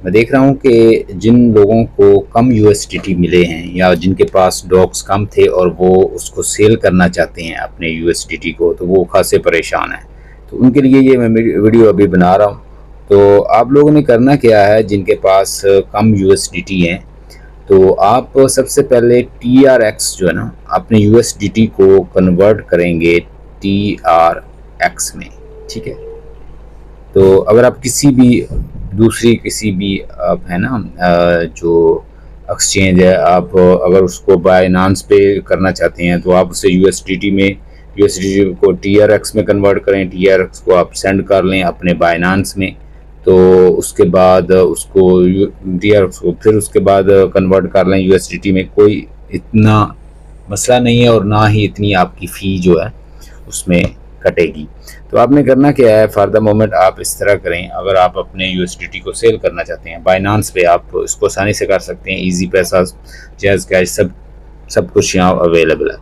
मैं देख रहा हूँ कि जिन लोगों को कम यूएसडीटी मिले हैं या जिनके पास डॉक्स कम थे और वो उसको सेल करना चाहते हैं अपने यूएसडीटी को, तो वो खासे परेशान हैं। तो उनके लिए ये मैं वीडियो अभी बना रहा हूँ। तो आप लोगों ने करना क्या है, जिनके पास कम यूएसडीटी हैं, तो आप सबसे पहले TRX जो है ना, अपने यूएसडीटी को कन्वर्ट करेंगे TRX में। ठीक है, तो अगर आप किसी भी आप है ना जो एक्सचेंज है, आप अगर उसको बाइनांस पे करना चाहते हैं तो आप उसे यूएसडीटी को TRX में कन्वर्ट करें। TRX को आप सेंड कर लें अपने बाइनांस में, तो उसके बाद उसको TRX को फिर उसके बाद कन्वर्ट कर लें यूएसडीटी में। कोई इतना मसला नहीं है और ना ही इतनी आपकी फ़ी जो है उसमें कटेगी। तो आपने करना क्या है, फॉर द मोमेंट आप इस तरह करें। अगर आप अपने यूएसडीटी को सेल करना चाहते हैं बाइनांस पे, आप इसको आसानी से कर सकते हैं। इजी पैसा, जैज़ कैश, सब कुछ यहाँ अवेलेबल है।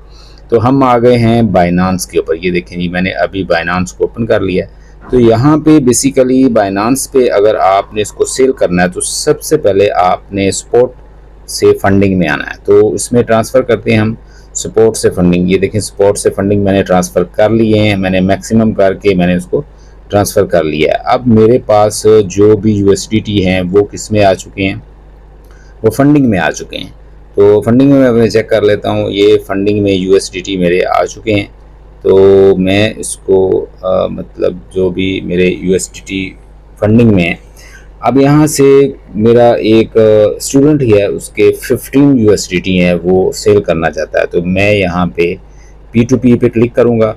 तो हम आ गए हैं बाइनांस के ऊपर। ये देखें जी, मैंने अभी बाइनांस को ओपन कर लिया। तो यहाँ पे बेसिकली बाइनांस पे अगर आपने इसको सेल करना है तो सबसे पहले आपने स्पॉट से फंडिंग में आना है। तो इसमें ट्रांसफ़र करते हैं हम सपोर्ट से फंडिंग। ये देखें, सपोर्ट से फंडिंग मैंने ट्रांसफ़र कर लिए हैं। मैंने मैक्सिमम करके मैंने उसको ट्रांसफ़र कर लिया है। अब मेरे पास जो भी यूएसडीटी हैं वो किस में आ चुके हैं, वो फंडिंग में आ चुके हैं। तो फंडिंग में मैं चेक कर लेता हूँ। ये फंडिंग में यूएसडीटी मेरे आ चुके हैं। तो मैं इसको मतलब जो भी मेरे यूएसडीटी फंडिंग में है, अब यहाँ से मेरा एक स्टूडेंट ही है, उसके 15 यूएसडीटी हैं, वो सेल करना चाहता है। तो मैं यहाँ पे P2P पे क्लिक करूँगा।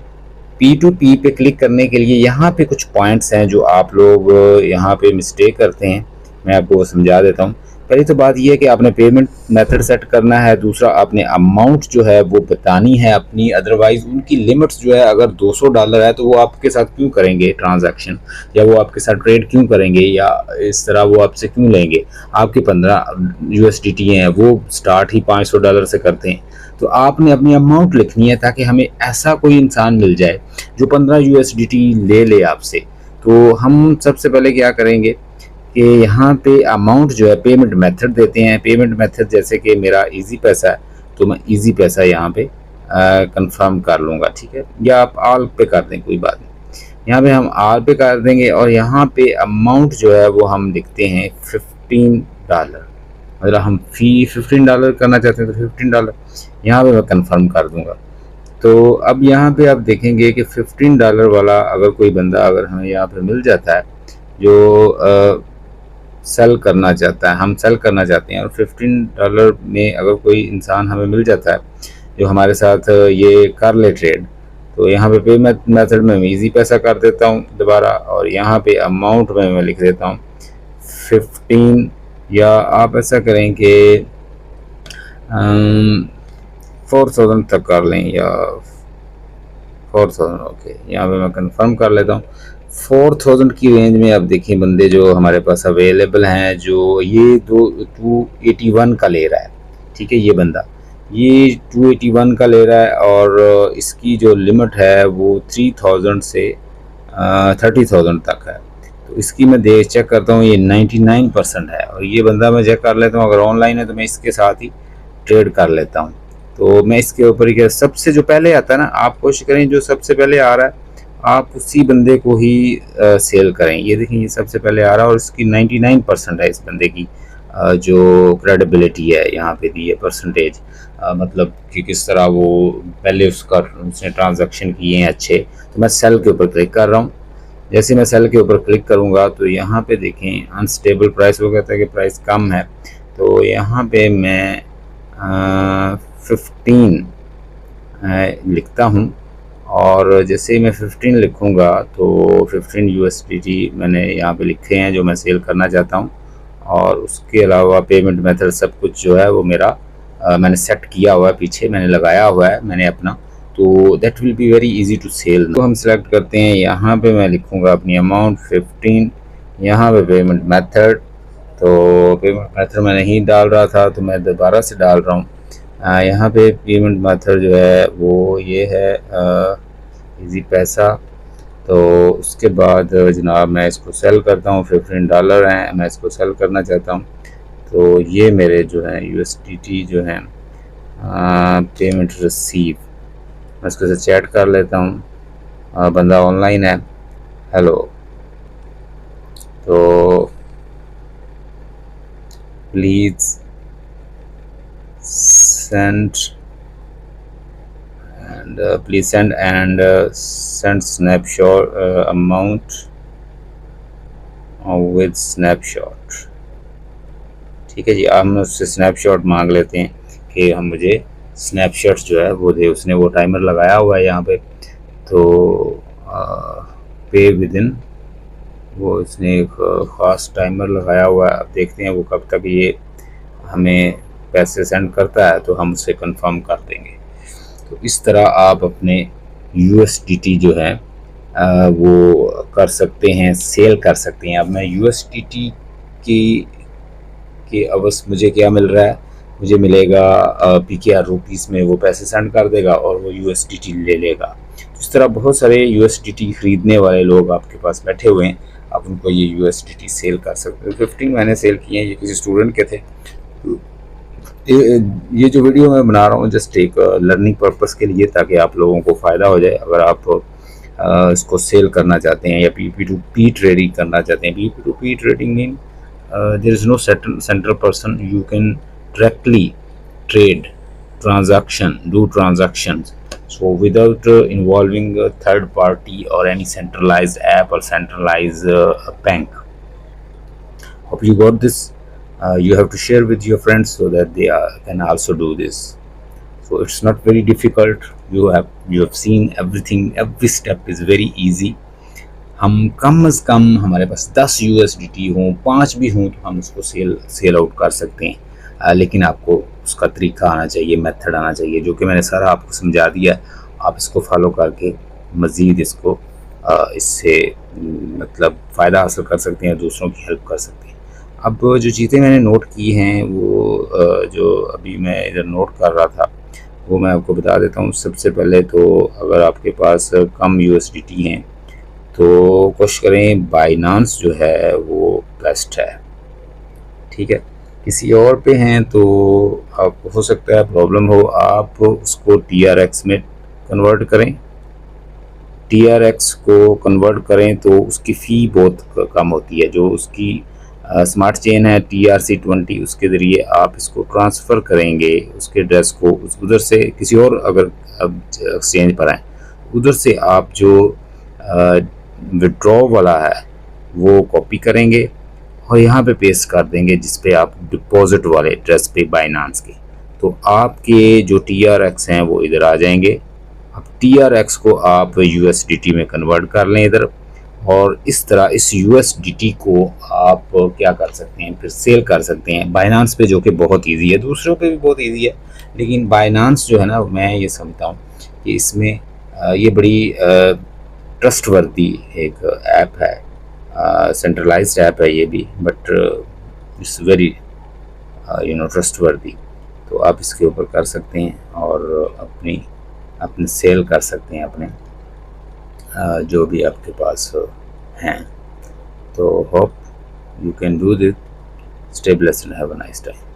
P2P पे क्लिक करने के लिए यहाँ पे कुछ पॉइंट्स हैं जो आप लोग यहाँ पे मिस्टेक करते हैं। मैं आपको वो समझा देता हूँ। पहली तो बात यह है कि आपने पेमेंट मेथड सेट करना है। दूसरा, आपने अमाउंट जो है वो बतानी है अपनी। अदरवाइज़ उनकी लिमिट्स जो है, अगर $200 है तो वो आपके साथ क्यों करेंगे ट्रांजैक्शन, या वो आपके साथ ट्रेड क्यों करेंगे, या इस तरह वो आपसे क्यों लेंगे। आपके 15 यूएसडीटी हैं, वो स्टार्ट ही $500 से करते हैं। तो आपने अपनी अमाउंट लिखनी है ताकि हमें ऐसा कोई इंसान मिल जाए जो 15 यूएसडीटी ले ले आपसे। तो हम सबसे पहले क्या करेंगे कि यहाँ पे अमाउंट जो है, पेमेंट मेथड देते हैं। पेमेंट मेथड जैसे कि मेरा इजी पैसा है, तो मैं इजी पैसा यहाँ पे कंफर्म कर लूँगा। ठीक है, या आप ऑल पे कर दें, कोई बात नहीं। यहाँ पे हम ऑल पे कर देंगे और यहाँ पे अमाउंट जो है वो हम लिखते हैं $15। मतलब हम फ़ी $15 करना चाहते हैं तो $15 यहाँ पे मैं कंफर्म कर दूँगा। तो अब यहाँ पे आप देखेंगे कि $15 वाला अगर कोई बंदा अगर हमें यहाँ पे मिल जाता है जो सेल करना चाहता है, हम सेल करना चाहते हैं, और $15 में अगर कोई इंसान हमें मिल जाता है जो हमारे साथ ये कर ले ट्रेड, तो यहाँ पे पेमेंट मेथड में मैं इजी पैसा कर देता हूँ दोबारा, और यहाँ पे अमाउंट में मैं लिख देता हूँ 15, या आप ऐसा करें कि 4000 तक कर लें, या 4000। ओके, यहाँ पे मैं कंफर्म कर लेता हूँ। 4000 की रेंज में अब देखिए बंदे जो हमारे पास अवेलेबल हैं, जो ये 281 का ले रहा है। ठीक है, ये बंदा ये 281 का ले रहा है, और इसकी जो लिमिट है वो 3000 से 30,000 तक है। तो इसकी मैं चेक करता हूँ, ये 99% है। और ये बंदा मैं चेक कर लेता हूँ, अगर ऑनलाइन है तो मैं इसके साथ ही ट्रेड कर लेता हूँ। तो मैं इसके ऊपर ही, सबसे जो पहले आता है ना, आप कोशिश करें जो सबसे पहले आ रहा है आप उसी बंदे को ही सेल करें। ये देखिए, ये सबसे पहले आ रहा है और इसकी 99% है इस बंदे की जो क्रेडिबिलिटी है यहाँ पे दी है परसेंटेज, मतलब कि किस तरह वो पहले उसने ट्रांजैक्शन किए हैं अच्छे। तो मैं सेल के ऊपर क्लिक कर रहा हूँ। जैसे मैं सेल के ऊपर क्लिक करूँगा तो यहाँ पे देखें अनस्टेबल प्राइस, वो कहता है कि प्राइस कम है। तो यहाँ पे मैं 15 लिखता हूँ, और जैसे ही मैं 15 लिखूँगा तो 15 यूएसडीटी मैंने यहाँ पे लिखे हैं जो मैं सेल करना चाहता हूँ। और उसके अलावा पेमेंट मेथड सब कुछ जो है वो मेरा मैंने सेट किया हुआ है, पीछे मैंने लगाया हुआ है मैंने अपना। तो that will be very easy to sell. तो हम सेलेक्ट करते हैं, यहाँ पे मैं लिखूँगा अपनी अमाउंट 15, यहाँ पे पेमेंट मेथड। तो पेमेंट मेथड मैं नहीं डाल रहा था तो मैं दोबारा से डाल रहा हूँ। यहाँ पे पेमेंट मेथड जो है वो ये है इजी पैसा। तो उसके बाद जनाब मैं इसको सेल करता हूँ, $15 हैं, मैं इसको सेल करना चाहता हूँ। तो ये मेरे जो है USDT जो है पेमेंट रिसीव, मैं इसको से चैट कर लेता हूँ। बंदा ऑनलाइन है, हेलो, तो please send and please send and send snapshot amount with snapshot। ठीक है जी, आप हम उससे स्नैपशॉट मांग लेते हैं कि हम मुझे स्नैपशॉट्स जो है वो दे। उसने वो टाइमर लगाया हुआ है यहाँ पे, तो पे विद इन, वो इसने एक ख़ास टाइमर लगाया हुआ है। अब देखते हैं वो कब तक ये हमें पैसे सेंड करता है, तो हम उसे कंफर्म कर देंगे। तो इस तरह आप अपने USDT जो है वो कर सकते हैं, सेल कर सकते हैं। अब मैं USDT की अब मुझे क्या मिल रहा है, मुझे मिलेगा PKR रुपीस में वो पैसे सेंड कर देगा और वो USDT ले लेगा। इस तरह बहुत सारे USDT ख़रीदने वाले लोग आपके पास बैठे हुए हैं, आप उनको ये USDT सेल कर सकते हो। 15 मैंने सेल किए हैं, ये किसी स्टूडेंट के थे। ये जो वीडियो मैं बना रहा हूँ जस्ट एक लर्निंग पर्पस के लिए, ताकि आप लोगों को फ़ायदा हो जाए। अगर आप इसको सेल करना चाहते हैं या P2P ट्रेडिंग करना चाहते हैं, P2P trading mean there is no central person, you can directly trade transaction, do transactions, so without involving a third party or any centralized app or centralized bank. Hope you got this. You have to share with your friends so that they can also do this. So it's not very difficult. You have seen everything. Every step is very easy. हम कम से कम हमारे पास 10 USDT हों, 5 भी हों, तो हम उसको sell out कर सकते हैं। लेकिन आपको उसका तरीका आना चाहिए, मेथड आना चाहिए, जो कि मैंने सारा आपको समझा दिया है। आप इसको फॉलो करके मज़ीद इसको इससे मतलब फ़ायदा हासिल कर सकते हैं, दूसरों की हेल्प कर सकते हैं। अब जो चीज़ें मैंने नोट की हैं वो जो अभी मैं इधर नोट कर रहा था वो मैं आपको बता देता हूँ। सबसे पहले तो अगर आपके पास कम USDT हैं तो कोशिश करें बाइनांस जो है वो बेस्ट है, ठीक है। किसी और पे हैं तो आप हो सकता है प्रॉब्लम हो, आप उसको TRX में कन्वर्ट करें। TRX को कन्वर्ट करें तो उसकी फ़ी बहुत कम होती है। जो उसकी स्मार्ट चेन है TRC20, उसके ज़रिए आप इसको ट्रांसफ़र करेंगे उसके एड्रेस को, उधर से किसी और अगर अब एक्सचेंज पर आए उधर से आप जो विड्रॉ वाला है वो कॉपी करेंगे और यहाँ पे पेस्ट कर देंगे जिस पे आप डिपॉजिट वाले एड्रेस पे बाइनांस के, तो आपके जो TRX हैं वो इधर आ जाएंगे। अब TRX को आप USDT में कन्वर्ट कर लें इधर, और इस तरह इस USDT को आप क्या कर सकते हैं, फिर सेल कर सकते हैं बाइनांस पे, जो कि बहुत इजी है। दूसरों पे भी बहुत इजी है, लेकिन बाइनांस जो है ना, मैं ये समझता हूँ कि इसमें ये बड़ी ट्रस्टवर्दी एक ऐप है, सेंट्रलाइज्ड ऐप है ये भी, बट इट्स वेरी ट्रस्टवर्दी। तो आप इसके ऊपर कर सकते हैं और अपनी सेल कर सकते हैं अपने जो भी आपके पास हैं। तो hope you can do this. Stay blessed and have a nice time.